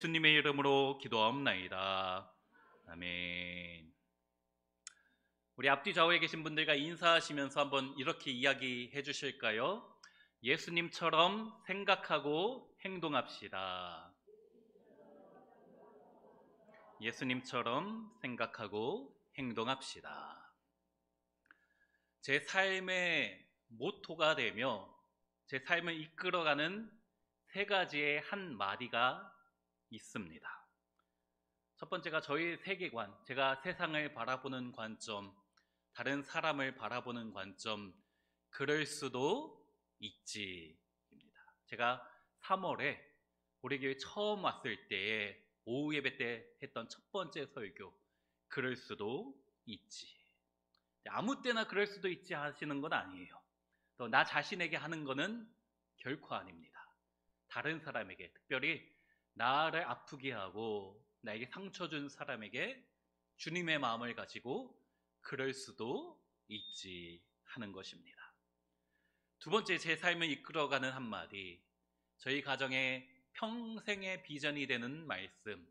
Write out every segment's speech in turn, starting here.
주님의 이름으로 기도하옵나이다. 아멘. 우리 앞뒤 좌우에 계신 분들과 인사하시면서 한번 이렇게 이야기해 주실까요? 예수님처럼 생각하고 행동합시다. 예수님처럼 생각하고 행동합시다. 제 삶의 모토가 되며 제 삶을 이끌어가는 세 가지의 한 마디가 있습니다. 첫 번째가 저의 세계관, 제가 세상을 바라보는 관점, 다른 사람을 바라보는 관점, 그럴 수도 있지입니다. 제가 3월에 우리 교회 처음 왔을 때에 오후 예배 때 했던 첫 번째 설교, 그럴 수도 있지. 아무 때나 그럴 수도 있지 하시는 건 아니에요. 또 나 자신에게 하는 거는 결코 아닙니다. 다른 사람에게, 특별히 나를 아프게 하고 나에게 상처 준 사람에게 주님의 마음을 가지고 그럴 수도 있지 하는 것입니다. 두 번째, 제 삶을 이끌어가는 한마디, 저희 가정의 평생의 비전이 되는 말씀,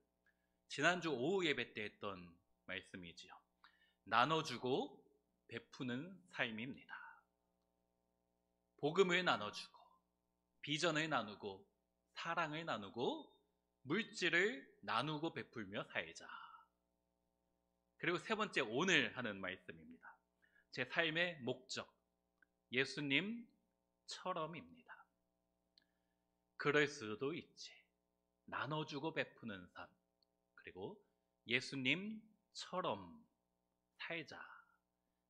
지난주 오후 예배 때 했던 말씀이지요. 나눠주고 베푸는 삶입니다. 복음을 나눠주고 비전을 나누고 사랑을 나누고 물질을 나누고 베풀며 살자. 그리고 세 번째, 오늘 하는 말씀입니다. 제 삶의 목적, 예수님처럼입니다. 그럴 수도 있지. 나눠주고 베푸는 삶, 그리고 예수님처럼 살자.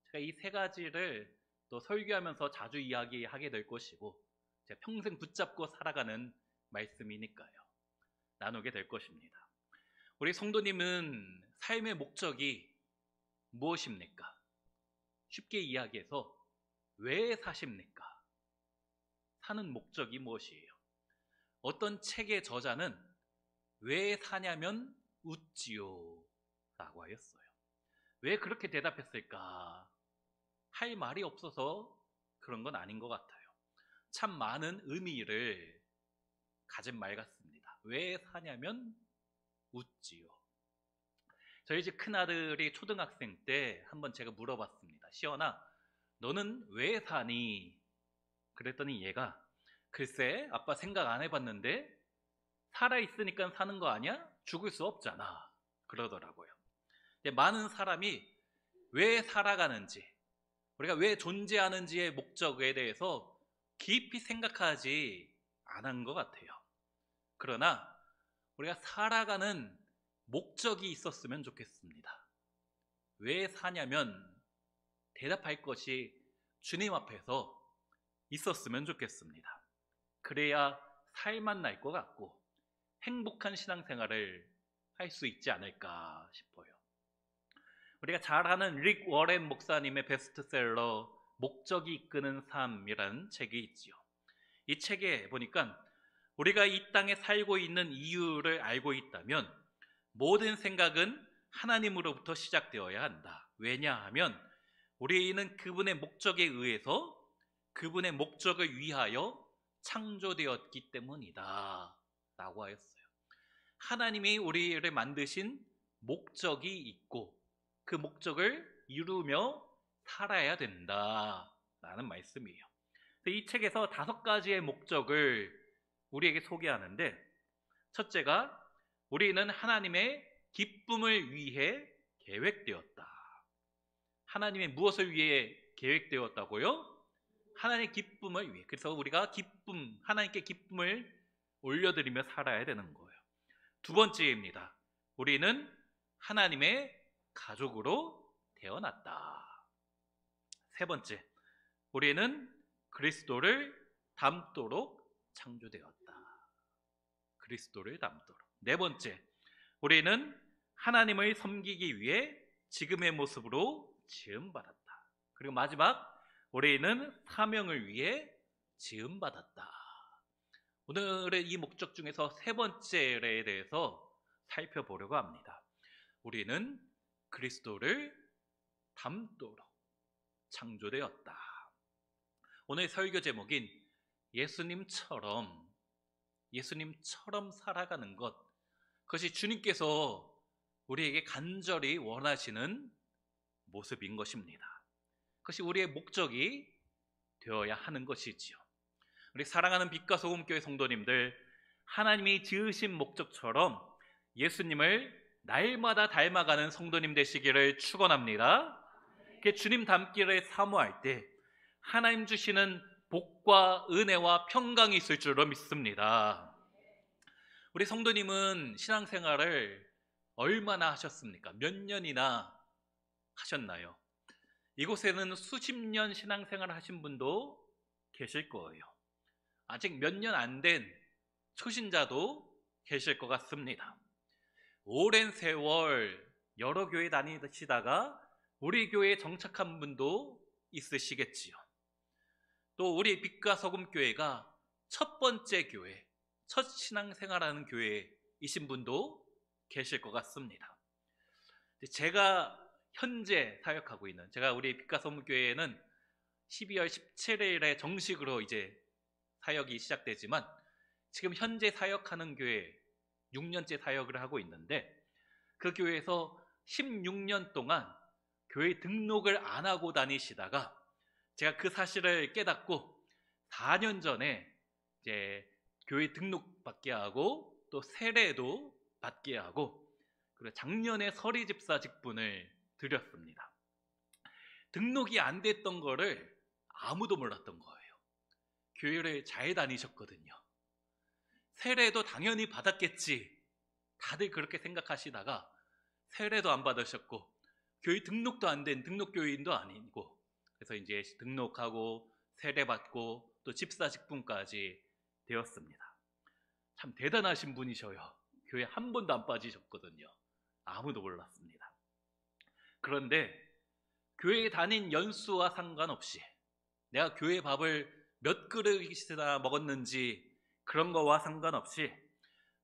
제가 이 세 가지를 또 설교하면서 자주 이야기하게 될 것이고 제가 평생 붙잡고 살아가는 말씀이니까요. 나누게 될 것입니다. 우리 성도님은 삶의 목적이 무엇입니까? 쉽게 이야기해서 왜 사십니까? 사는 목적이 무엇이에요? 어떤 책의 저자는 왜 사냐면 웃지요 라고 하였어요. 왜 그렇게 대답했을까? 할 말이 없어서 그런 건 아닌 것 같아요. 참 많은 의미를 가진 말 같습니다. 왜 사냐면 웃지요. 저희 집 큰아들이 초등학생 때 한번 제가 물어봤습니다. 시연아, 너는 왜 사니? 그랬더니 얘가 글쎄 아빠 생각 안 해봤는데 살아있으니까 사는 거 아니야? 죽을 수 없잖아 그러더라고요. 많은 사람이 왜 살아가는지, 우리가 왜 존재하는지의 목적에 대해서 깊이 생각하지 않은 것 같아요. 그러나 우리가 살아가는 목적이 있었으면 좋겠습니다. 왜 사냐면 대답할 것이 주님 앞에서 있었으면 좋겠습니다. 그래야 살만 날 것 같고 행복한 신앙생활을 할 수 있지 않을까 싶어요. 우리가 잘 아는 릭 워렌 목사님의 베스트셀러 목적이 이끄는 삶이라는 책이 있지요. 이 책에 보니까 우리가 이 땅에 살고 있는 이유를 알고 있다면 모든 생각은 하나님으로부터 시작되어야 한다. 왜냐하면 우리는 그분의 목적에 의해서 그분의 목적을 위하여 창조되었기 때문이다 라고 하였어요. 하나님이 우리를 만드신 목적이 있고 그 목적을 이루며 살아야 된다라는 말씀이에요. 이 책에서 5가지의 목적을 우리에게 소개하는데, 첫째가 우리는 하나님의 기쁨을 위해 계획되었다. 하나님의 무엇을 위해 계획되었다고요? 하나님의 기쁨을 위해. 그래서 우리가 하나님께 기쁨을 올려드리며 살아야 되는 거예요. 두 번째입니다. 우리는 하나님의 가족으로 태어났다. 세 번째, 우리는 그리스도를 닮도록 창조되었다. 그리스도를 닮도록. 네 번째, 우리는 하나님을 섬기기 위해 지금의 모습으로 지음받았다. 그리고 마지막, 우리는 사명을 위해 지음받았다. 오늘의 이 목적 중에서 세 번째에 대해서 살펴보려고 합니다. 우리는 그리스도를 닮도록 창조되었다. 오늘 설교 제목인 예수님처럼 살아가는 것, 그것이 주님께서 우리에게 간절히 원하시는 모습인 것입니다. 그것이 우리의 목적이 되어야 하는 것이지요. 우리 사랑하는 빛과 소금 교회 성도님들, 하나님이 지으신 목적처럼 예수님을 날마다 닮아가는 성도님 되시기를 축원합니다. 주님 닮기를 사모할 때 하나님 주시는 복과 은혜와 평강이 있을 줄로 믿습니다. 우리 성도님은 신앙생활을 얼마나 하셨습니까? 몇 년이나 하셨나요? 이곳에는 수십 년 신앙생활 하신 분도 계실 거예요. 아직 몇 년 안 된 초신자도 계실 것 같습니다. 오랜 세월 여러 교회 다니시다가 우리 교회에 정착한 분도 있으시겠지요. 또 우리 빛과 소금 교회가 첫 번째 교회, 첫 신앙생활하는 교회이신 분도 계실 것 같습니다. 제가 현재 사역하고 있는, 제가 우리 빛과 소금 교회에는 12월 17일에 정식으로 이제 사역이 시작되지만 지금 현재 사역하는 교회 6년째 사역을 하고 있는데, 그 교회에서 16년 동안 교회 등록을 안 하고 다니시다가 제가 그 사실을 깨닫고 4년 전에 이제 교회 등록 받게 하고 또 세례도 받게 하고, 그리고 작년에 서리 집사 직분을 드렸습니다. 등록이 안 됐던 거를 아무도 몰랐던 거예요. 교회를 잘 다니셨거든요. 세례도 당연히 받았겠지, 다들 그렇게 생각하시다가 세례도 안 받으셨고 교회 등록도 안 된 등록교인도 아니고, 그래서 이제 등록하고 세례 받고 또 집사 직분까지 되었습니다. 참 대단하신 분이셔요. 교회 한 번도 안 빠지셨거든요. 아무도 몰랐습니다. 그런데 교회에 다닌 연수와 상관없이 내가 교회 밥을 몇 그릇이나 먹었는지 그런 거와 상관없이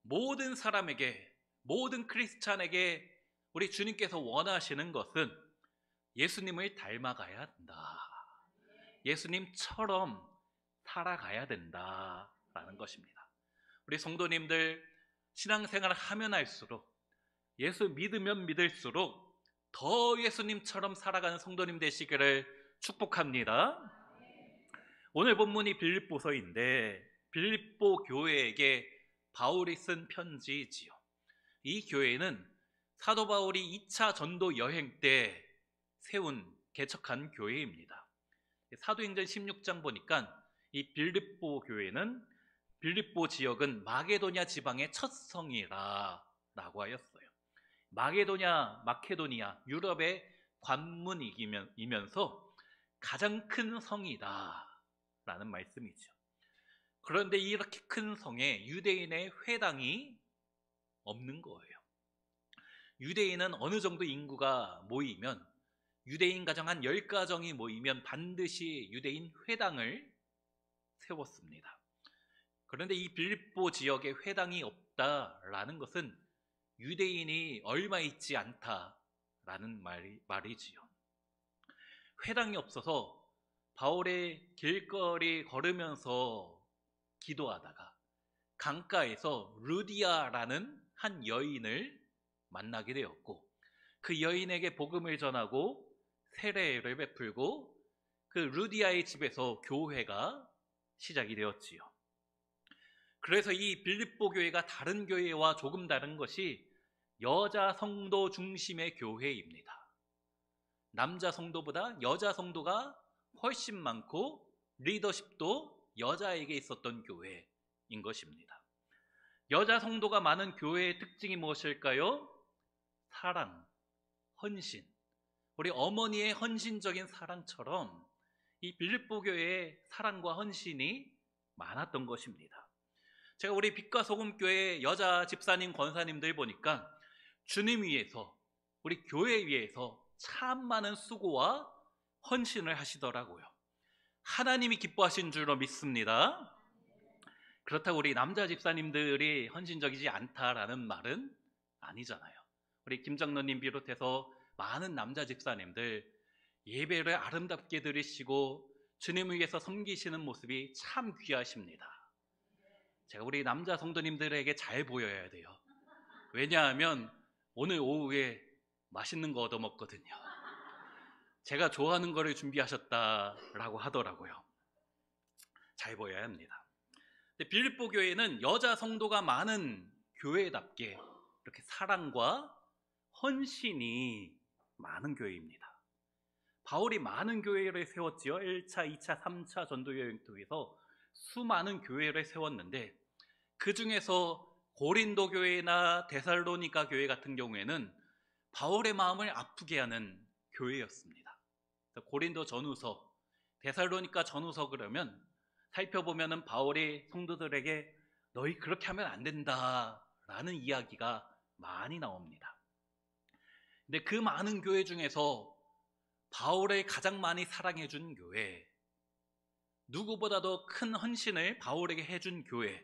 모든 사람에게, 모든 크리스찬에게 우리 주님께서 원하시는 것은 예수님을 닮아가야 된다, 예수님처럼 살아가야 된다라는 것입니다. 우리 성도님들 신앙생활을 하면 할수록, 예수 믿으면 믿을수록 더 예수님처럼 살아가는 성도님 되시기를 축복합니다. 오늘 본문이 빌립보서인데 빌립보 교회에게 바울이 쓴 편지지요. 이 교회는 사도 바울이 2차 전도 여행 때 개척한 교회입니다. 사도행전 16장 보니까 이 빌립보 교회는, 빌립보 지역은 마게도냐 지방의 첫 성이라 라고 하였어요. 마케도니아, 유럽의 관문이면서 가장 큰 성이다 라는 말씀이죠. 그런데 이렇게 큰 성에 유대인의 회당이 없는 거예요. 유대인은 어느 정도 인구가 모이면, 유대인 가정 한 10가정이 모이면 반드시 유대인 회당을 세웠습니다. 그런데 이 빌립보 지역에 회당이 없다라는 것은 유대인이 얼마 있지 않다라는 말이지요. 회당이 없어서 바울의 길거리 걸으면서 기도하다가 강가에서 루디아라는 한 여인을 만나게 되었고, 그 여인에게 복음을 전하고 세례를 베풀고 그 루디아의 집에서 교회가 시작이 되었지요. 그래서 이 빌립보 교회가 다른 교회와 조금 다른 것이 여자 성도 중심의 교회입니다. 남자 성도보다 여자 성도가 훨씬 많고 리더십도 여자에게 있었던 교회인 것입니다. 여자 성도가 많은 교회의 특징이 무엇일까요? 사랑, 헌신. 우리 어머니의 헌신적인 사랑처럼 이 빌립보 교회의 사랑과 헌신이 많았던 것입니다. 제가 우리 빛과 소금 교회 여자 집사님, 권사님들 보니까 주님 위해서, 우리 교회 위해서 참 많은 수고와 헌신을 하시더라고요. 하나님이 기뻐하신 줄로 믿습니다. 그렇다고 우리 남자 집사님들이 헌신적이지 않다라는 말은 아니잖아요. 우리 김장로님 비롯해서 많은 남자 집사님들 예배를 아름답게 드리시고 주님을 위해서 섬기시는 모습이 참 귀하십니다. 제가 우리 남자 성도님들에게 잘 보여야 돼요. 왜냐하면 오늘 오후에 맛있는 거 얻어먹거든요. 제가 좋아하는 거를 준비하셨다라고 하더라고요. 잘 보여야 합니다. 근데 빌립보 교회는 여자 성도가 많은 교회답게 이렇게 사랑과 헌신이 많은 교회입니다. 바울이 많은 교회를 세웠지요. 1차, 2차, 3차 전도 여행 통해서 수많은 교회를 세웠는데 그 중에서 고린도 교회나 데살로니가 교회 같은 경우에는 바울의 마음을 아프게 하는 교회였습니다. 고린도 전후서, 데살로니가 전후서 그러면 살펴보면은 바울이 성도들에게 너희 그렇게 하면 안 된다라는 이야기가 많이 나옵니다. 근데 그 많은 교회 중에서 바울을 가장 많이 사랑해 준 교회, 누구보다도 큰 헌신을 바울에게 해준 교회,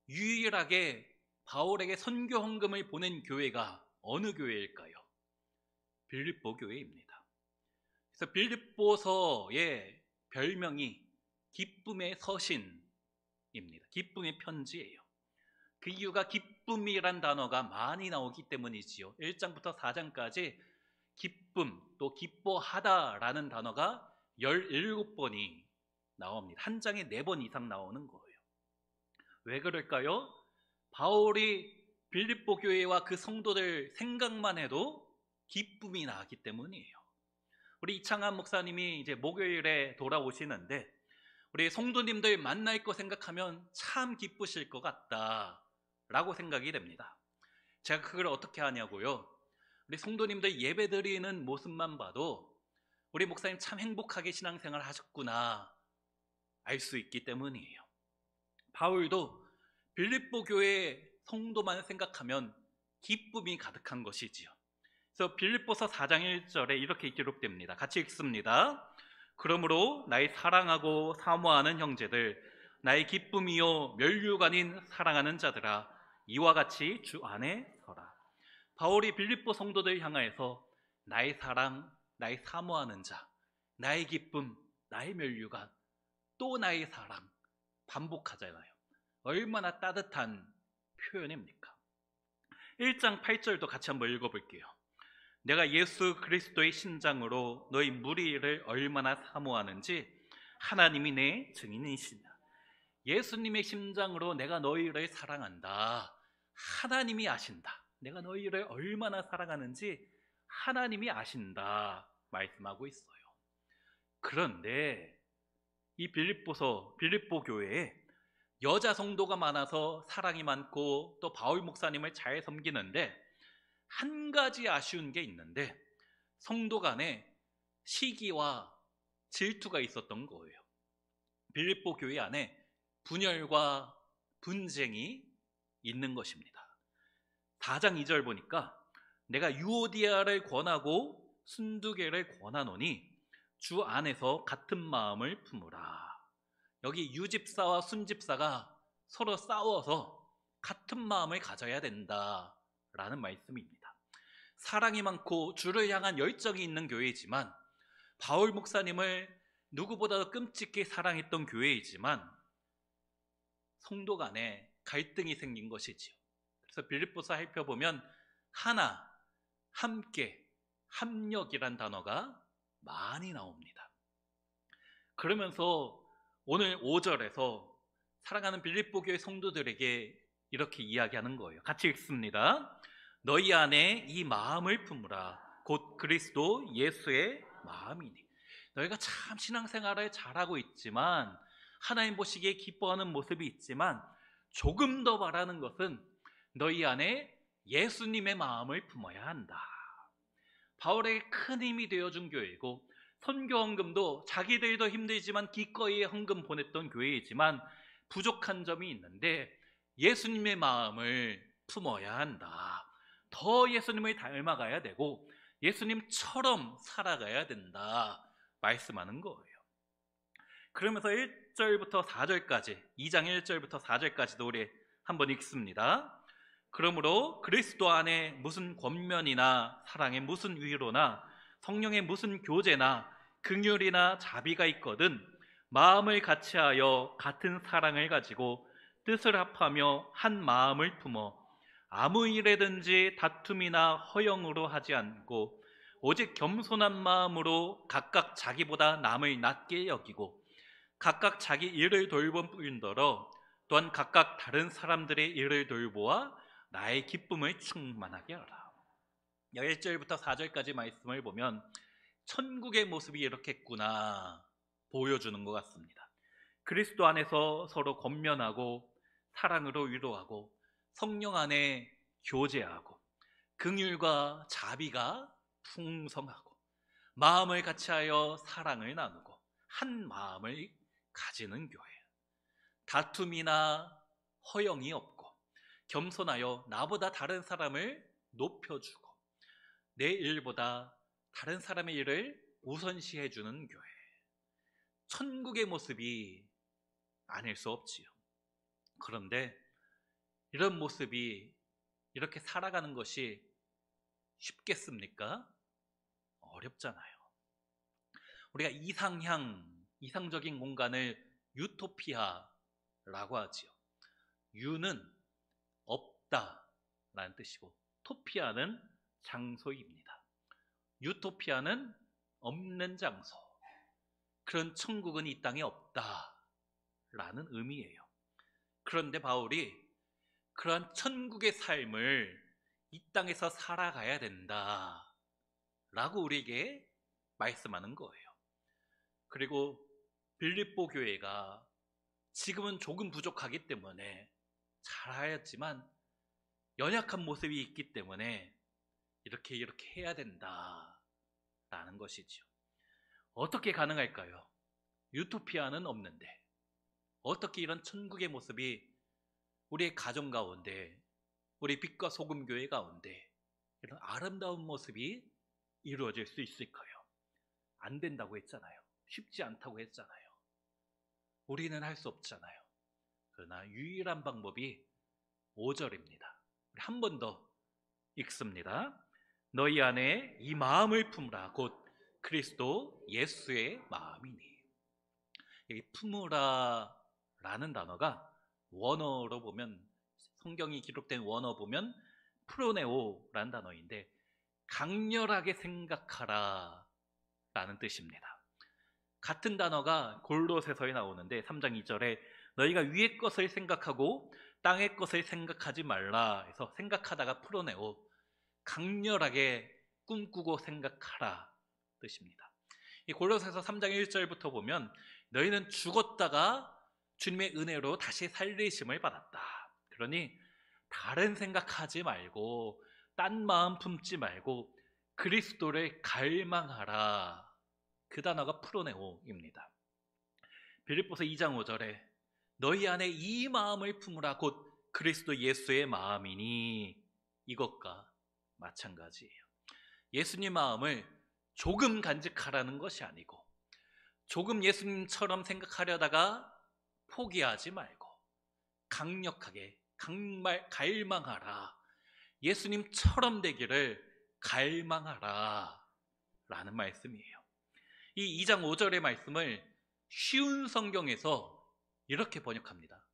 유일하게 바울에게 선교 헌금을 보낸 교회가 어느 교회일까요? 빌립보 교회입니다. 그래서 빌립보서의 별명이 기쁨의 서신입니다. 기쁨의 편지예요. 그 이유가 기쁨이란 단어가 많이 나오기 때문이지요. 1장부터 4장까지 기쁨, 또 기뻐하다라는 단어가 17번이 나옵니다. 한 장에 4번 이상 나오는 거예요. 왜 그럴까요? 바울이 빌립보 교회와 그 성도들 생각만 해도 기쁨이 나기 때문이에요. 우리 이창한 목사님이 이제 목요일에 돌아오시는데 우리 성도님들 만날 거 생각하면 참 기쁘실 것 같다라고 생각이 됩니다. 제가 그걸 어떻게 하냐고요? 우리 성도님들 예배 드리는 모습만 봐도 우리 목사님 참 행복하게 신앙생활 하셨구나 알 수 있기 때문이에요. 바울도 빌립보 교회 성도만 생각하면 기쁨이 가득한 것이지요. 그래서 빌립보서 4장 1절에 이렇게 기록됩니다. 같이 읽습니다. 그러므로 나의 사랑하고 사모하는 형제들, 나의 기쁨이요 면류관인 사랑하는 자들아, 이와 같이 주 안에 서라. 바울이 빌립보 성도들 향하여서 나의 사랑, 나의 사모하는 자, 나의 기쁨, 나의 면류관, 또 나의 사랑 반복하잖아요. 얼마나 따뜻한 표현입니까? 1장 8절도 같이 한번 읽어볼게요. 내가 예수 그리스도의 심장으로 너희 무리를 얼마나 사모하는지 하나님이 내 증인이시다. 예수님의 심장으로 내가 너희를 사랑한다. 하나님이 아신다. 내가 너희를 얼마나 사랑하는지 하나님이 아신다 말씀하고 있어요. 그런데 이 빌립보 교회에 여자 성도가 많아서 사랑이 많고 또 바울 목사님을 잘 섬기는데 한 가지 아쉬운 게 있는데 성도 간에 시기와 질투가 있었던 거예요. 빌립보 교회 안에 분열과 분쟁이 있는 것입니다. 4장 2절 보니까 내가 유오디아를 권하고 순두개를 권하노니 주 안에서 같은 마음을 품으라. 여기 유집사와 순집사가 서로 싸워서 같은 마음을 가져야 된다라는 말씀입니다. 사랑이 많고 주를 향한 열정이 있는 교회이지만 바울 목사님을 누구보다도 끔찍히 사랑했던 교회이지만 성도 간에 갈등이 생긴 것이지요. 그래서 빌립보서 살펴보면 하나, 함께, 합력이란 단어가 많이 나옵니다. 그러면서 오늘 5절에서 사랑하는 빌립보 교회 성도들에게 이렇게 이야기하는 거예요. 같이 읽습니다. 너희 안에 이 마음을 품으라. 곧 그리스도 예수의 마음이니. 너희가 참 신앙생활을 잘하고 있지만 하나님 보시기에 기뻐하는 모습이 있지만 조금 더 바라는 것은 너희 안에 예수님의 마음을 품어야 한다. 바울에게 큰 힘이 되어준 교회이고 선교 헌금도 자기들도 힘들지만 기꺼이 헌금 보냈던 교회이지만 부족한 점이 있는데 예수님의 마음을 품어야 한다. 더 예수님을 닮아가야 되고 예수님처럼 살아가야 된다 말씀하는 거예요. 그러면서 1절부터 4절까지 2장 1절부터 4절까지도 우리 한번 읽습니다. 그러므로 그리스도 안에 무슨 권면이나 사랑의 무슨 위로나 성령의 무슨 교제나 긍휼이나 자비가 있거든 마음을 같이하여 같은 사랑을 가지고 뜻을 합하며 한 마음을 품어 아무 일에든지 다툼이나 허영으로 하지 않고 오직 겸손한 마음으로 각각 자기보다 남을 낮게 여기고 각각 자기 일을 돌볼 뿐더러 또한 각각 다른 사람들의 일을 돌보아 나의 기쁨을 충만하게 하라. 1절부터 4절까지 말씀을 보면 천국의 모습이 이렇겠구나 보여주는 것 같습니다. 그리스도 안에서 서로 권면하고 사랑으로 위로하고 성령 안에 교제하고 긍휼과 자비가 풍성하고 마음을 같이하여 사랑을 나누고 한 마음을 가지는 교회. 다툼이나 허영이 없고 겸손하여 나보다 다른 사람을 높여주고 내 일보다 다른 사람의 일을 우선시해주는 교회. 천국의 모습이 아닐 수 없지요. 그런데 이런 모습이 이렇게 살아가는 것이 쉽겠습니까? 어렵잖아요. 우리가 이상적인 공간을 유토피아라고 하지요. 유는 없다라는 뜻이고 토피아는 장소입니다. 유토피아는 없는 장소. 그런 천국은 이 땅에 없다라는 의미예요. 그런데 바울이 그러한 천국의 삶을 이 땅에서 살아가야 된다라고 우리에게 말씀하는 거예요. 그리고 빌립보 교회가 지금은 조금 부족하기 때문에 잘하였지만 연약한 모습이 있기 때문에 이렇게 해야 된다라는 것이죠. 어떻게 가능할까요? 유토피아는 없는데 어떻게 이런 천국의 모습이 우리의 가정 가운데, 우리 빛과 소금 교회 가운데 이런 아름다운 모습이 이루어질 수 있을까요? 안 된다고 했잖아요. 쉽지 않다고 했잖아요. 우리는 할 수 없잖아요. 그러나 유일한 방법이 5절입니다. 한 번 더 읽습니다. 너희 안에 이 마음을 품으라 곧 그리스도 예수의 마음이니. 여기 품으라 라는 단어가 원어로 보면, 성경이 기록된 원어 보면 프로네오라는 단어인데 강렬하게 생각하라 라는 뜻입니다. 같은 단어가 골로새서에 나오는데 3장 2절에 너희가 위의 것을 생각하고 땅의 것을 생각하지 말라 해서 생각하다가 프로네오, 강렬하게 꿈꾸고 생각하라 뜻입니다. 이 골로새서 3장 1절부터 보면 너희는 죽었다가 주님의 은혜로 다시 살리심을 받았다. 그러니 다른 생각하지 말고 딴 마음 품지 말고 그리스도를 갈망하라. 그 단어가 프로네오입니다. 빌립보서 2장 5절에 너희 안에 이 마음을 품으라 곧 그리스도 예수의 마음이니, 이것과 마찬가지예요. 예수님 마음을 조금 간직하라는 것이 아니고 조금 예수님처럼 생각하려다가 포기하지 말고 강력하게 갈망하라. 예수님처럼 되기를 갈망하라 라는 말씀이에요. 이 2장 5절의 말씀을 쉬운 성경에서 이렇게 번역합니다.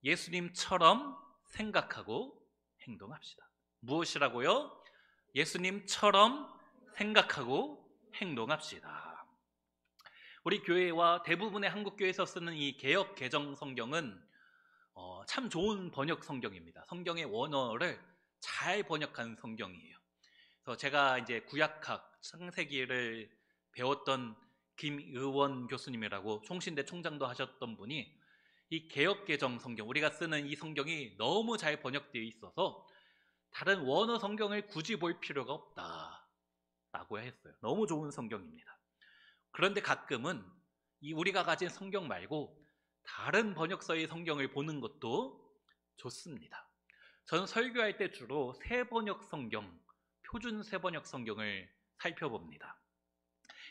예수님처럼 생각하고 행동합시다. 무엇이라고요? 예수님처럼 생각하고 행동합시다. 우리 교회와 대부분의 한국 교회에서 쓰는 이 개역 개정 성경은 참 좋은 번역 성경입니다. 성경의 원어를 잘 번역한 성경이에요. 그래서 제가 이제 구약학 창세기를 배웠던 김의원 교수님이라고 총신대 총장도 하셨던 분이 이 개역개정 성경, 우리가 쓰는 이 성경이 너무 잘 번역되어 있어서 다른 원어 성경을 굳이 볼 필요가 없다라고 했어요. 너무 좋은 성경입니다. 그런데 가끔은 이 우리가 가진 성경 말고 다른 번역서의 성경을 보는 것도 좋습니다. 저는 설교할 때 주로 새번역 성경, 표준 새번역 성경을 살펴봅니다.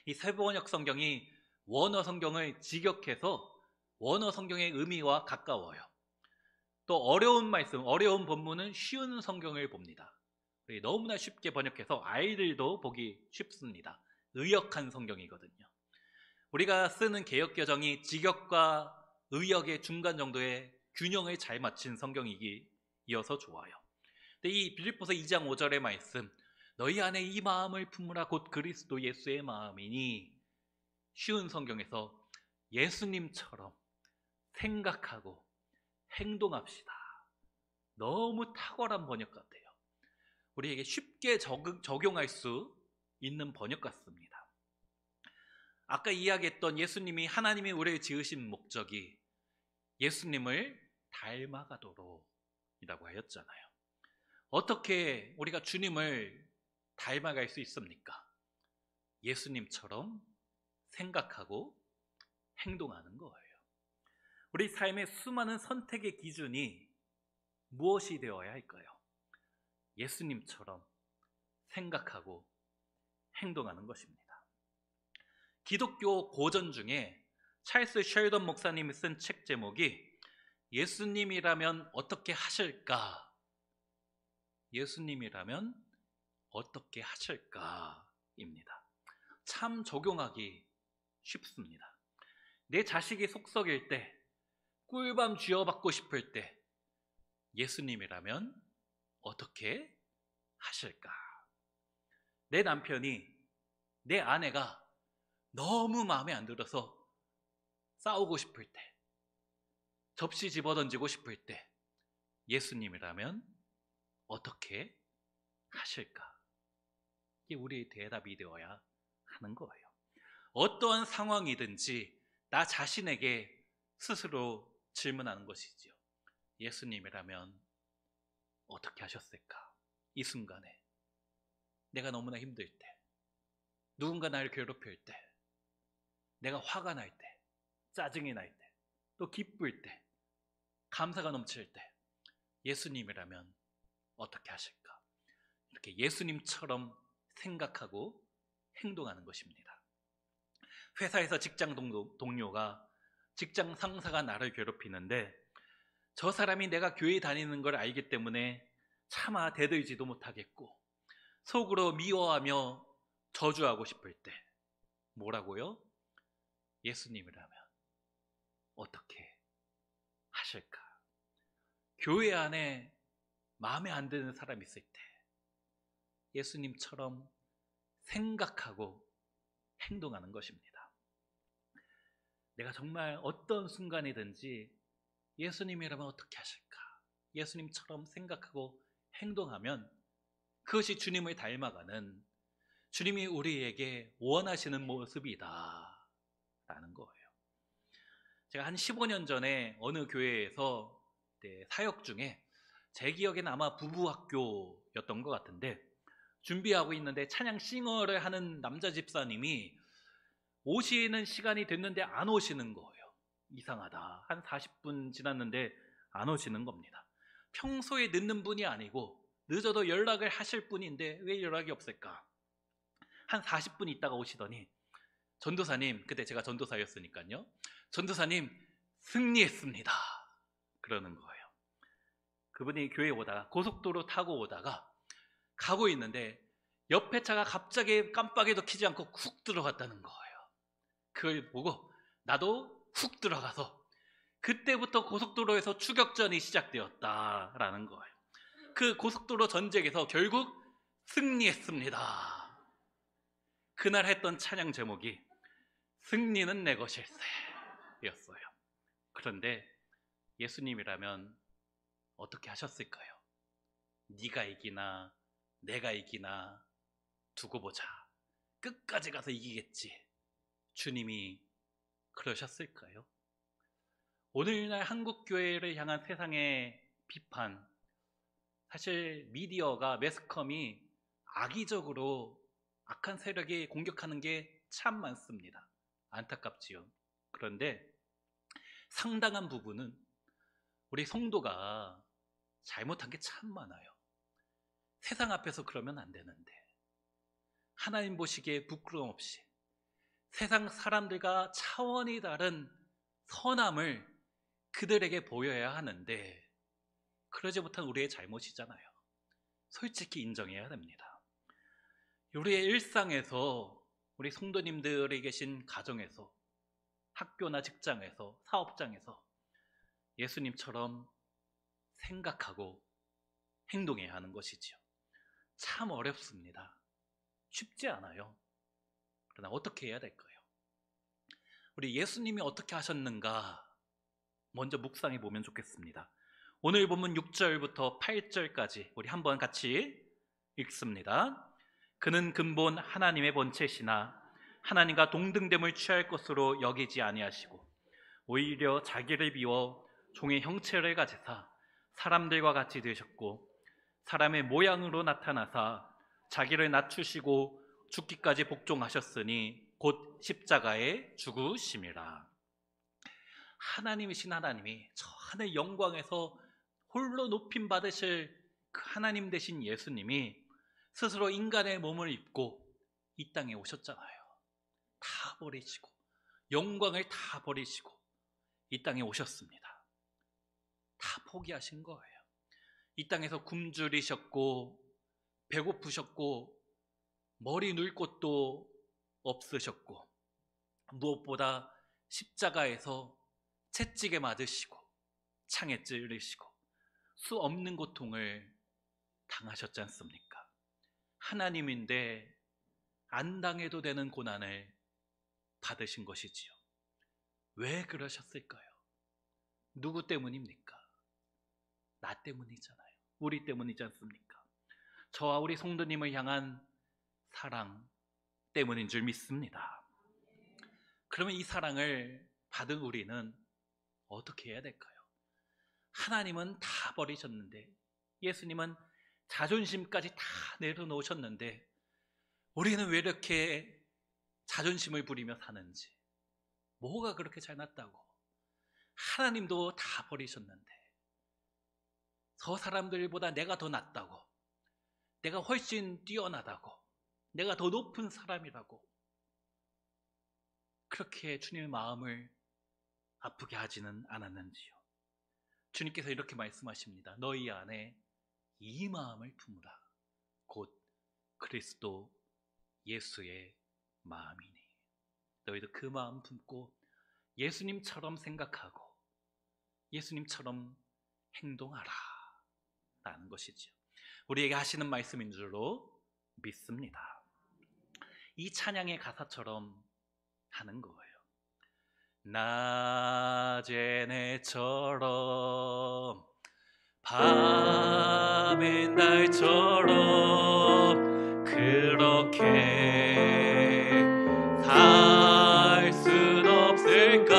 이 새번역 성경이 원어 성경을 직역해서 원어 성경의 의미와 가까워요. 또 어려운 말씀, 어려운 본문은 쉬운 성경을 봅니다. 너무나 쉽게 번역해서 아이들도 보기 쉽습니다. 의역한 성경이거든요. 우리가 쓰는 개역개정이 직역과 의역의 중간 정도의 균형을 잘 맞춘 성경이어서 좋아요. 근데 이 빌립보서 2장 5절의 말씀, 너희 안에 이 마음을 품으라 곧 그리스도 예수의 마음이니, 쉬운 성경에서 예수님처럼 생각하고 행동합시다. 너무 탁월한 번역 같아요. 우리에게 쉽게 적용할 수 있는 번역 같습니다. 아까 이야기했던 예수님이, 하나님이 우리를 지으신 목적이 예수님을 닮아가도록 이라고 하였잖아요. 어떻게 우리가 주님을 닮아갈 수 있습니까? 예수님처럼 생각하고 행동하는 거예요. 우리 삶의 수많은 선택의 기준이 무엇이 되어야 할까요? 예수님처럼 생각하고 행동하는 것입니다. 기독교 고전 중에 찰스 쉘던 목사님이 쓴 책 제목이 예수님이라면 어떻게 하실까? 예수님이라면 어떻게 하실까입니다. 참 적용하기 쉽습니다. 내 자식이 속썩일 때, 꿀밤 쥐어받고 싶을 때 예수님이라면 어떻게 하실까? 내 남편이, 내 아내가 너무 마음에 안 들어서 싸우고 싶을 때, 접시 집어던지고 싶을 때 예수님이라면 어떻게 하실까? 이게 우리의 대답이 되어야 하는 거예요. 어떠한 상황이든지 나 자신에게 스스로 질문하는 것이지요. 예수님이라면 어떻게 하셨을까? 이 순간에 내가 너무나 힘들 때, 누군가 나를 괴롭힐 때, 내가 화가 날 때, 짜증이 날 때, 또 기쁠 때, 감사가 넘칠 때 예수님이라면 어떻게 하실까? 이렇게 예수님처럼 생각하고 행동하는 것입니다. 회사에서 직장 동료가, 직장 상사가 나를 괴롭히는데 저 사람이 내가 교회 다니는 걸 알기 때문에 차마 대들지도 못하겠고 속으로 미워하며 저주하고 싶을 때 뭐라고요? 예수님이라면 어떻게 하실까? 교회 안에 마음에 안 드는 사람이 있을 때 예수님처럼 생각하고 행동하는 것입니다. 내가 정말 어떤 순간이든지 예수님이라면 어떻게 하실까? 예수님처럼 생각하고 행동하면 그것이 주님을 닮아가는, 주님이 우리에게 원하시는 모습이다 라는 거예요. 제가 한 15년 전에 어느 교회에서 사역 중에, 제 기억에는 아마 부부학교였던 것 같은데, 준비하고 있는데 찬양 싱어를 하는 남자 집사님이 오시는 시간이 됐는데 안 오시는 거예요. 이상하다. 한 40분 지났는데 안 오시는 겁니다. 평소에 늦는 분이 아니고 늦어도 연락을 하실 분인데 왜 연락이 없을까? 한 40분 있다가 오시더니, 전도사님, 그때 제가 전도사였으니까요, 전도사님 승리했습니다 그러는 거예요. 그분이 교회에 오다가 고속도로 타고 오다가 가고 있는데 옆에 차가 갑자기 깜빡이도 켜지 않고 훅 들어갔다는 거예요. 그걸 보고 나도 훅 들어가서 그때부터 고속도로에서 추격전이 시작되었다라는 거예요. 그 고속도로 전쟁에서 결국 승리했습니다. 그날 했던 찬양 제목이 승리는 내 것일세 였어요. 그런데 예수님이라면 어떻게 하셨을까요? 네가 이기나 내가 이기나 두고 보자, 끝까지 가서 이기겠지, 주님이 그러셨을까요? 오늘날 한국교회를 향한 세상의 비판, 사실 미디어가, 매스컴이 악의적으로 악한 세력이 공격하는 게 참 많습니다. 안타깝지요. 그런데 상당한 부분은 우리 성도가 잘못한 게 참 많아요. 세상 앞에서 그러면 안 되는데, 하나님 보시기에 부끄러움 없이 세상 사람들과 차원이 다른 선함을 그들에게 보여야 하는데 그러지 못한 우리의 잘못이잖아요. 솔직히 인정해야 됩니다. 우리의 일상에서, 우리 성도님들이 계신 가정에서, 학교나 직장에서, 사업장에서 예수님처럼 생각하고 행동해야 하는 것이지요. 참 어렵습니다. 쉽지 않아요. 그러나 어떻게 해야 될까요? 우리 예수님이 어떻게 하셨는가 먼저 묵상해 보면 좋겠습니다. 오늘 본문 6절부터 8절까지 우리 한번 같이 읽습니다. 그는 근본 하나님의 본체시나 하나님과 동등됨을 취할 것으로 여기지 아니하시고 오히려 자기를 비워 종의 형체를 가지사 사람들과 같이 되셨고 사람의 모양으로 나타나사 자기를 낮추시고 죽기까지 복종하셨으니 곧 십자가에 죽으심이라. 하나님이신 하나님이 저 하늘 영광에서 홀로 높임 받으실 그 하나님 되신 예수님이 스스로 인간의 몸을 입고 이 땅에 오셨잖아요. 다 버리시고 영광을 다 버리시고 이 땅에 오셨습니다. 다 포기하신 거예요. 이 땅에서 굶주리셨고 배고프셨고 머리 눌 곳도 없으셨고 무엇보다 십자가에서 채찍에 맞으시고 창에 찔리시고 수 없는 고통을 당하셨지 않습니까? 하나님인데 안 당해도 되는 고난을 받으신 것이지요. 왜 그러셨을까요? 누구 때문입니까? 나 때문이잖아요. 우리 때문이지 않습니까? 저와 우리 성도님을 향한 사랑 때문인 줄 믿습니다. 그러면 이 사랑을 받은 우리는 어떻게 해야 될까요? 하나님은 다 버리셨는데, 예수님은 자존심까지 다 내려놓으셨는데 우리는 왜 이렇게 자존심을 부리며 사는지, 뭐가 그렇게 잘났다고? 하나님도 다 버리셨는데 저 사람들보다 내가 더 낫다고, 내가 훨씬 뛰어나다고, 내가 더 높은 사람이라고 그렇게 주님의 마음을 아프게 하지는 않았는지요. 주님께서 이렇게 말씀하십니다. 너희 안에 이 마음을 품으라. 곧 그리스도 예수의 마음이니. 너희도 그 마음 품고 예수님처럼 생각하고 예수님처럼 행동하라 라는 것이죠. 우리에게 하시는 말씀인 줄로 믿습니다. 이 찬양의 가사처럼 하는 거예요. 낮엔 해처럼 밤엔 달처럼 그렇게 살 순 없을까?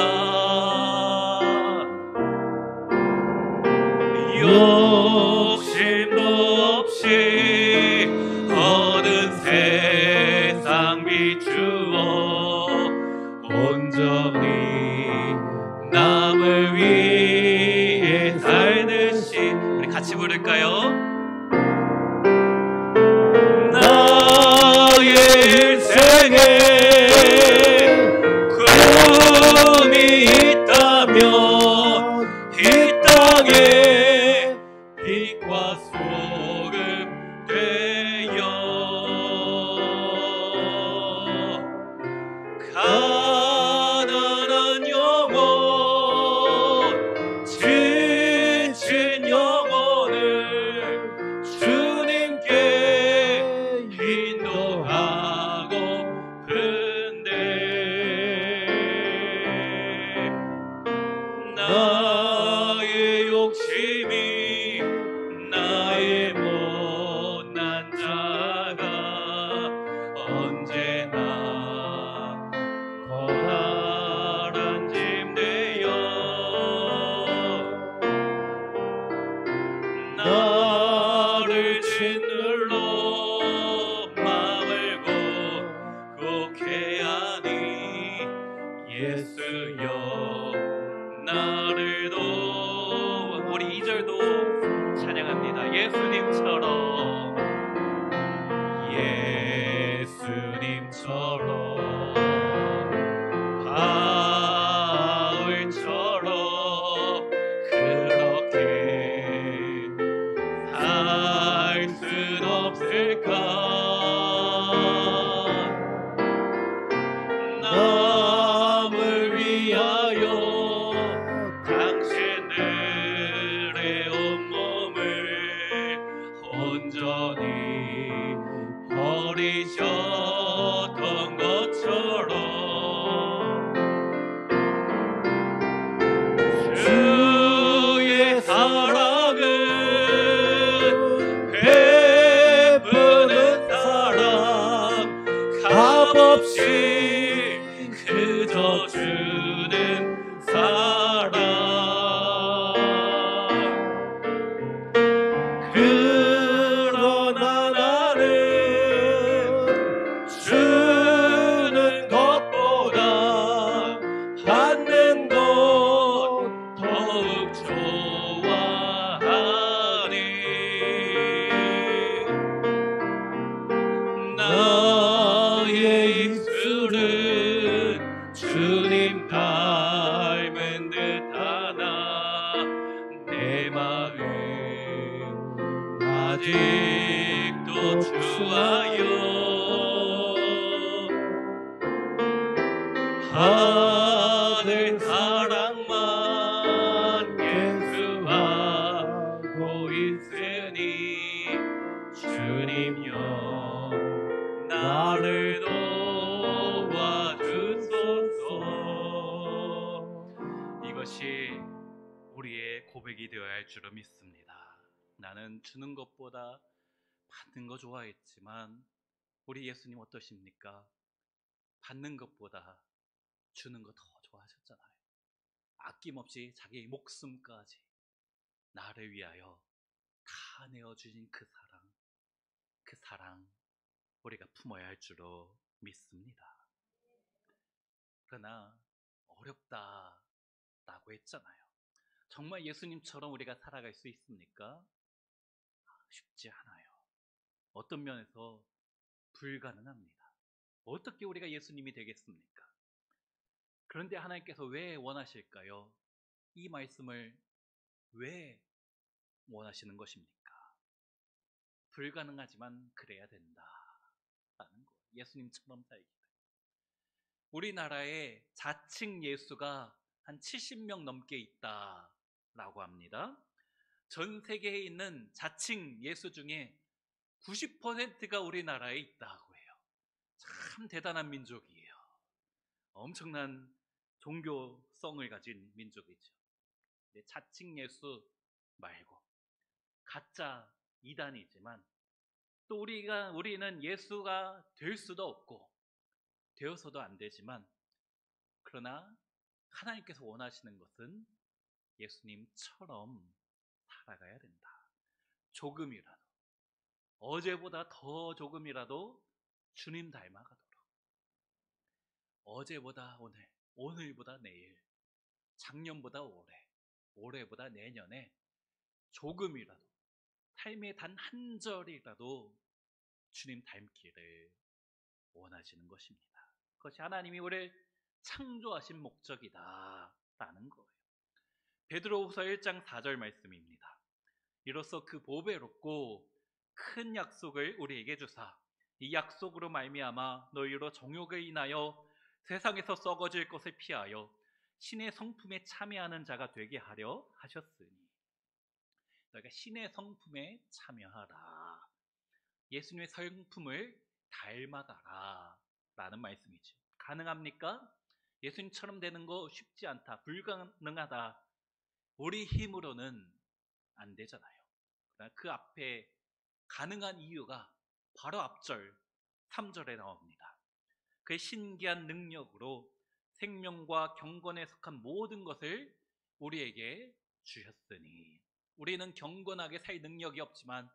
욕심도 없이 어느 세상 비추어 온전히 남을 위해 살듯이. 우리 같이 부를까요? 나의 인생에 꿈이 있다면 이 땅에 빛과 소금 되어 가난한 영혼, 지친 영혼을 주님께 인도하고픈데 나의 욕심이 나의 못난 자가 언제나 커다란 짐 되어 나를 짓눌러 마음을 굳게 하니 예수여 나를 도와. 우리 2절도 찬양합니다. 예수님처럼 바울처럼 그렇게 살 순 없을까? 남을 위하여 당신들의 온몸을 버리셨던 것처럼 주의 사랑은 베푸는 사랑 값없이 그저 주는 사랑 그러나 나는 주는 것보다 받는 것 더욱 좋아하니 나의 입술은 주님 닮은 듯하나 내 마음 아직도 주와요 받을 사랑만 계수하고 있으니 주님여 나를 도와주소서. 이것이 우리의 고백이 되어야 할 줄로 믿습니다. 나는 주는 것보다 받는 거 좋아했지만 우리 예수님 어떠십니까? 받는 것보다 주는 거 더 좋아하셨잖아요. 아낌없이 자기 목숨까지 나를 위하여 다 내어주신 그 사랑 우리가 품어야 할 줄로 믿습니다. 그러나 어렵다라고 했잖아요. 정말 예수님처럼 우리가 살아갈 수 있습니까? 쉽지 않아요. 어떤 면에서 불가능합니다. 어떻게 우리가 예수님이 되겠습니까? 그런데 하나님께서 왜 원하실까요? 이 말씀을 왜 원하시는 것입니까? 불가능하지만 그래야 된다라는 거. 예수님처럼 살기. 우리나라에 자칭 예수가 한 70명 넘게 있다라고 합니다. 전 세계에 있는 자칭 예수 중에 90%가 우리나라에 있다고 해요. 참 대단한 민족이에요. 엄청난 종교성을 가진 민족이죠. 자칭 예수 말고 가짜 이단이지만 또 우리는 예수가 될 수도 없고 되어서도 안 되지만 그러나 하나님께서 원하시는 것은 예수님처럼 살아가야 된다. 조금이라도 어제보다 더 조금이라도 주님 닮아가도록 어제보다 오늘, 오늘보다 내일, 작년보다 올해, 올해보다 내년에 조금이라도 삶의 단 한 절이라도 주님 닮기를 원하시는 것입니다. 그것이 하나님이 우리를 창조하신 목적이다라는 거예요. 베드로후서 1장 4절 말씀입니다. 이로써 그 보배롭고 큰 약속을 우리에게 주사 이 약속으로 말미암아 너희로 정욕을 인하여 세상에서 썩어질 것을 피하여 신의 성품에 참여하는 자가 되게 하려 하셨으니 너희가 신의 성품에 참여하라. 예수님의 성품을 닮아가라 라는 말씀이죠. 가능합니까? 예수님처럼 되는 거 쉽지 않다. 불가능하다. 우리 힘으로는 안 되잖아요. 그 앞에 가능한 이유가 바로 앞절 3절에 나옵니다. 그의 신기한 능력으로 생명과 경건에 속한 모든 것을 우리에게 주셨으니 우리는 경건하게 살 능력이 없지만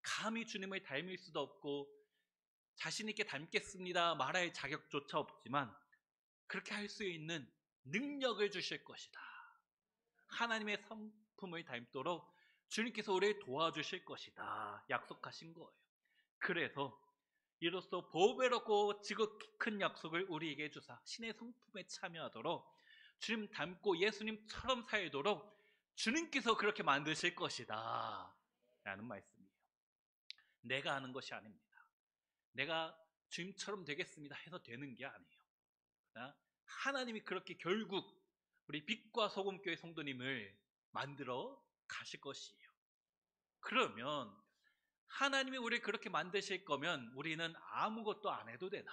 감히 주님을 닮을 수도 없고 자신 있게 닮겠습니다 말할 자격조차 없지만 그렇게 할 수 있는 능력을 주실 것이다. 하나님의 성품을 닮도록 주님께서 우리를 도와주실 것이다 약속하신 거예요. 그래서 이로써 보배롭고 지극히 큰 약속을 우리에게 주사 신의 성품에 참여하도록 주님 닮고 예수님처럼 살도록 주님께서 그렇게 만드실 것이다 라는 말씀이에요. 내가 하는 것이 아닙니다. 내가 주님처럼 되겠습니다 해서 되는 게 아니에요. 하나님이 그렇게 결국 우리 빛과 소금교회 성도님을 만들어 가실 것이에요. 그러면 하나님이 우리를 그렇게 만드실 거면 우리는 아무것도 안 해도 되나?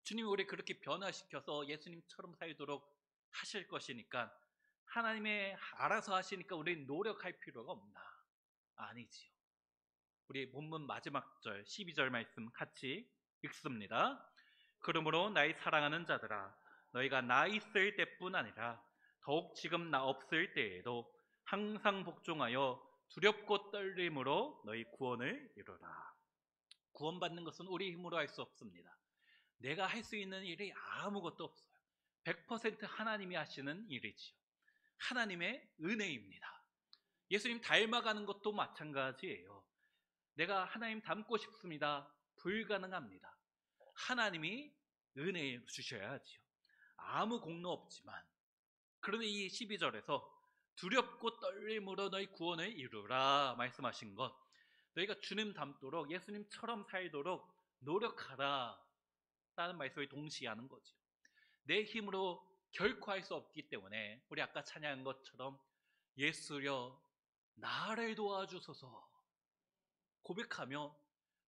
주님이 우리를 그렇게 변화시켜서 예수님처럼 살도록 하실 것이니까 하나님의 알아서 하시니까 우리는 노력할 필요가 없나? 아니지요. 우리 본문 마지막 절 12절 말씀 같이 읽습니다. 그러므로 나의 사랑하는 자들아, 너희가 나 있을 때뿐 아니라 더욱 지금 나 없을 때에도 항상 복종하여 두렵고 떨림으로 너희 구원을 이루라. 구원받는 것은 우리 힘으로 할 수 없습니다. 내가 할 수 있는 일이 아무것도 없어요. 100% 하나님이 하시는 일이지요. 하나님의 은혜입니다. 예수님 닮아가는 것도 마찬가지예요. 내가 하나님 닮고 싶습니다. 불가능합니다. 하나님이 은혜 주셔야지요. 아무 공로 없지만. 그런데 이 12절에서 두렵고 떨림으로 너희 구원을 이루라 말씀하신 것, 너희가 주님 닮도록 예수님처럼 살도록 노력하라 라는 말씀을 동시에 하는 거죠. 내 힘으로 결코 할 수 없기 때문에 우리 아까 찬양한 것처럼 예수여 나를 도와주소서 고백하며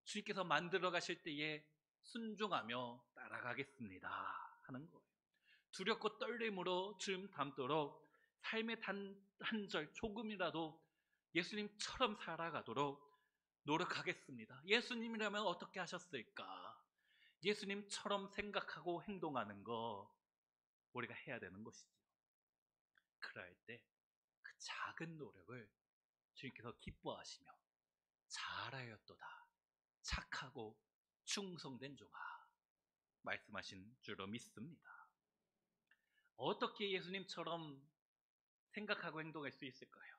주님께서 만들어 가실 때에 순종하며 따라가겠습니다 하는 거예요. 두렵고 떨림으로 주님 닮도록 삶의 단 한 절 조금이라도 예수님처럼 살아가도록 노력하겠습니다. 예수님이라면 어떻게 하셨을까? 예수님처럼 생각하고 행동하는 거 우리가 해야 되는 것이죠. 그럴 때 그 작은 노력을 주님께서 기뻐하시며 잘하였도다 착하고 충성된 종아 말씀하신 줄로 믿습니다. 어떻게 예수님처럼 생각하고 행동할 수 있을까요?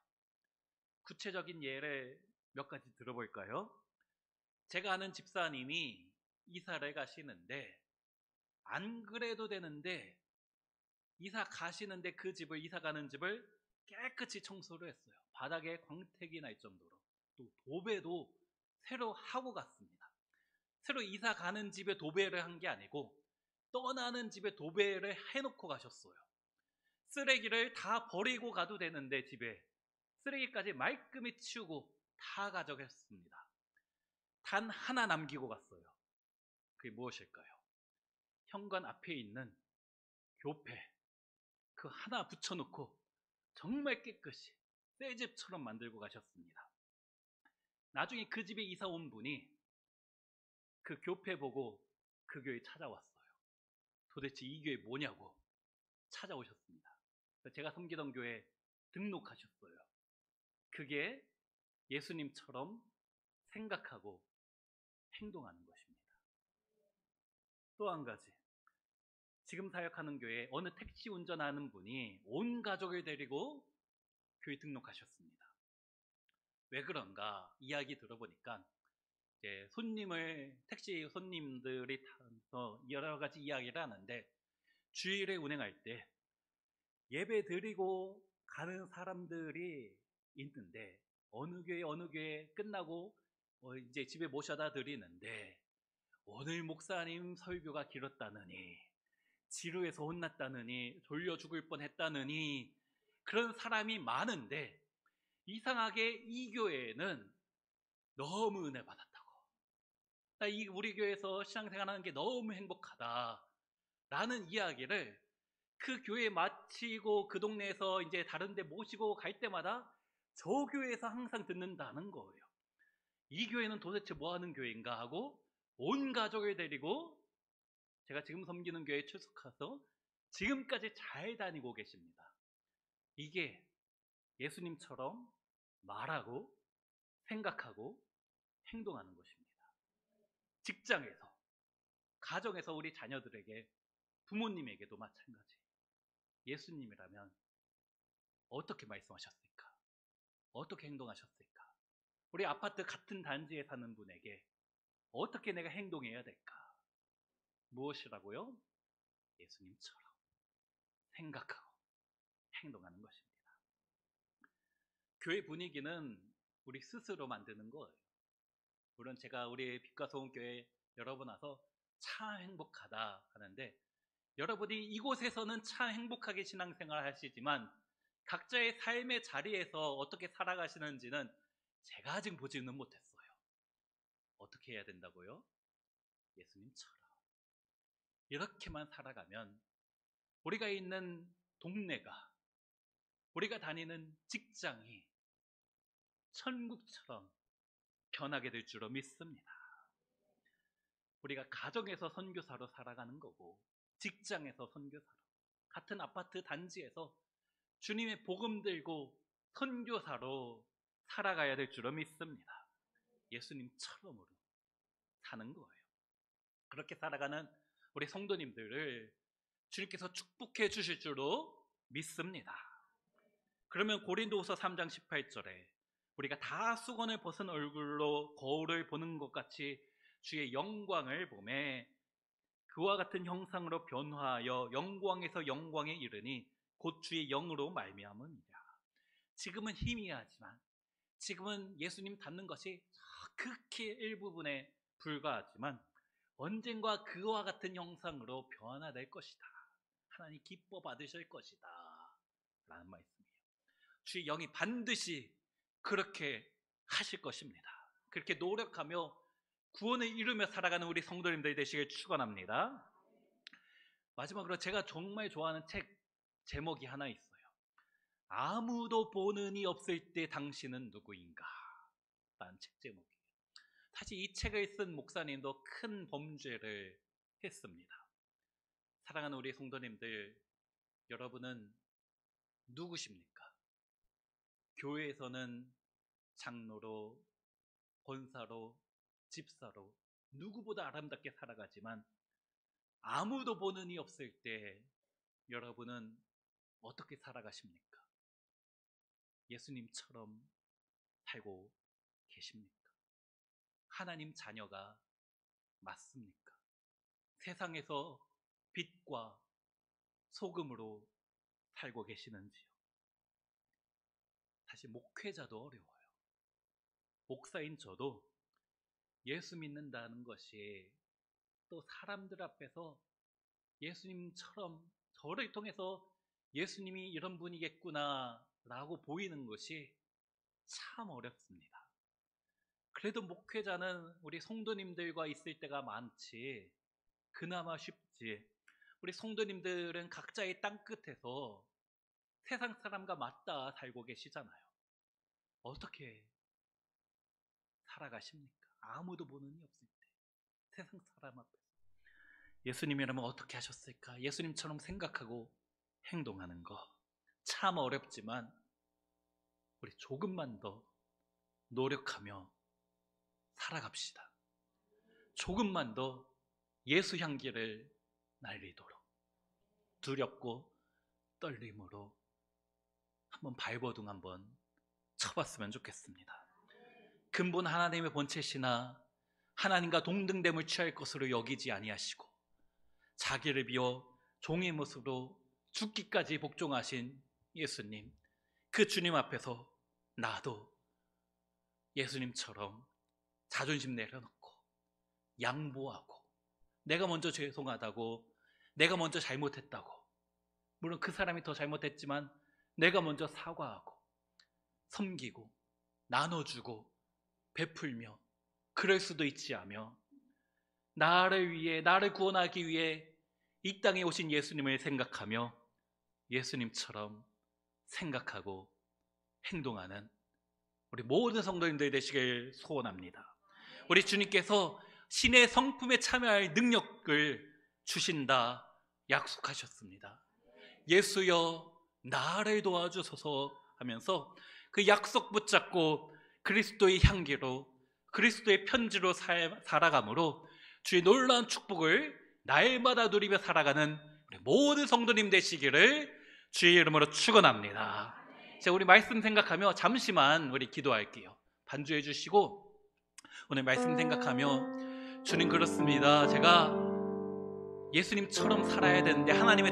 구체적인 예를 몇 가지 들어볼까요? 제가 아는 집사님이 이사를 가시는데 안 그래도 되는데 이사 가시는데 그 집을, 이사 가는 집을 깨끗이 청소를 했어요. 바닥에 광택이 날 정도로. 또 도배도 새로 하고 갔습니다. 새로 이사 가는 집에 도배를 한 게 아니고 떠나는 집에 도배를 해놓고 가셨어요. 쓰레기를 다 버리고 가도 되는데 집에 쓰레기까지 말끔히 치우고 다 가져갔습니다. 단 하나 남기고 갔어요. 그게 무엇일까요? 현관 앞에 있는 교패 그 하나 붙여놓고 정말 깨끗이 새 집처럼 만들고 가셨습니다. 나중에 그 집에 이사 온 분이 그 교패 보고 그 교회 찾아왔어요. 도대체 이 교회 뭐냐고 찾아오셨습니다. 제가 섬기던 교회 등록하셨어요. 그게 예수님처럼 생각하고 행동하는 것입니다. 또 한 가지, 지금 사역하는 교회에 어느 택시 운전하는 분이 온 가족을 데리고 교회 등록하셨습니다. 왜 그런가 이야기 들어보니까 이제 택시 손님들이 타서 여러 가지 이야기를 하는데 주일에 운행할 때 예배 드리고 가는 사람들이 있는데 어느 교회 끝나고 이제 집에 모셔다 드리는데 오늘 목사님 설교가 길었다느니 지루해서 혼났다느니 졸려 죽을 뻔했다느니 그런 사람이 많은데 이상하게 이 교회는 너무 은혜 받았다고, 우리 교회에서 신앙생활하는 게 너무 행복하다라는 이야기를 그 교회 마치고 그 동네에서 이제 다른 데 모시고 갈 때마다 저 교회에서 항상 듣는다는 거예요. 이 교회는 도대체 뭐 하는 교회인가 하고 온 가족을 데리고 제가 지금 섬기는 교회에 출석해서 지금까지 잘 다니고 계십니다. 이게 예수님처럼 말하고 생각하고 행동하는 것입니다. 직장에서, 가정에서 우리 자녀들에게, 부모님에게도 마찬가지. 예수님이라면 어떻게 말씀하셨을까? 어떻게 행동하셨을까? 우리 아파트 같은 단지에 사는 분에게 어떻게 내가 행동해야 될까? 무엇이라고요? 예수님처럼 생각하고 행동하는 것입니다. 교회 분위기는 우리 스스로 만드는 거예요. 물론 제가 우리 빛과 소금 교회 여러분 와서 참 행복하다 하는데 여러분이 이곳에서는 참 행복하게 신앙생활 하시지만 각자의 삶의 자리에서 어떻게 살아가시는지는 제가 아직 보지는 못했어요. 어떻게 해야 된다고요? 예수님처럼. 이렇게만 살아가면 우리가 있는 동네가, 우리가 다니는 직장이 천국처럼 변하게 될 줄로 믿습니다. 우리가 가정에서 선교사로 살아가는 거고, 직장에서 선교사로, 같은 아파트 단지에서 주님의 복음 들고 선교사로 살아가야 될 줄로 믿습니다. 예수님처럼으로 사는 거예요. 그렇게 살아가는 우리 성도님들을 주님께서 축복해 주실 줄로 믿습니다. 그러면 고린도후서 3장 18절에 우리가 다 수건을 벗은 얼굴로 거울을 보는 것 같이 주의 영광을 보매 그와 같은 형상으로 변화하여 영광에서 영광에 이르니 곧 주의 영으로 말미암음이라. 지금은 희미하지만, 지금은 예수님 닮는 것이 극히 일부분에 불과하지만 언젠가 그와 같은 형상으로 변화될 것이다. 하나님 기뻐 받으실 것이다 라는 말씀이에요. 주의 영이 반드시 그렇게 하실 것입니다. 그렇게 노력하며 구원을 이루며 살아가는 우리 성도님들 되시길 축원합니다. 마지막으로 제가 정말 좋아하는 책 제목이 하나 있어요. 아무도 보는 이 없을 때 당신은 누구인가? 라는 책 제목이에요. 사실 이 책을 쓴 목사님도 큰 범죄를 했습니다. 사랑하는 우리 성도님들, 여러분은 누구십니까? 교회에서는 장로로, 권사로, 집사로 누구보다 아름답게 살아가지만 아무도 보는 이 없을 때 여러분은 어떻게 살아가십니까? 예수님처럼 살고 계십니까? 하나님 자녀가 맞습니까? 세상에서 빛과 소금으로 살고 계시는지요? 사실 목회자도 어려워요. 목사인 저도 예수 믿는다는 것이 또 사람들 앞에서 예수님처럼 저를 통해서 예수님이 이런 분이겠구나 라고 보이는 것이 참 어렵습니다. 그래도 목회자는 우리 성도님들과 있을 때가 많지, 그나마 쉽지. 우리 성도님들은 각자의 땅끝에서 세상 사람과 맞닿아 살고 계시잖아요. 어떻게 살아가십니까? 아무도 보는 이 없을 때 세상 사람 앞에서 예수님이라면 어떻게 하셨을까? 예수님처럼 생각하고 행동하는 거 참 어렵지만 우리 조금만 더 노력하며 살아갑시다. 조금만 더 예수 향기를 날리도록 두렵고 떨림으로 한번 발버둥 한번 쳐봤으면 좋겠습니다. 근본 하나님의 본체시나 하나님과 동등됨을 취할 것으로 여기지 아니하시고 자기를 비워 종의 모습으로 죽기까지 복종하신 예수님, 그 주님 앞에서 나도 예수님처럼 자존심 내려놓고 양보하고, 내가 먼저 죄송하다고, 내가 먼저 잘못했다고, 물론 그 사람이 더 잘못했지만 내가 먼저 사과하고 섬기고 나눠주고 베풀며 그럴 수도 있지 하며 나를 위해, 나를 구원하기 위해 이 땅에 오신 예수님을 생각하며 예수님처럼 생각하고 행동하는 우리 모든 성도님들 되시길 소원합니다. 우리 주님께서 신의 성품에 참여할 능력을 주신다 약속하셨습니다. 예수여 나를 도와주소서 하면서 그 약속 붙잡고 그리스도의 향기로, 그리스도의 편지로 살아감으로 주의 놀라운 축복을 날마다 누리며 살아가는 우리 모든 성도님 되시기를 주의 이름으로 축원합니다. 자, 우리 말씀 생각하며 잠시만 우리 기도할게요. 반주해 주시고 오늘 말씀 생각하며 주님, 그렇습니다. 제가 예수님처럼 살아야 되는데 하나님의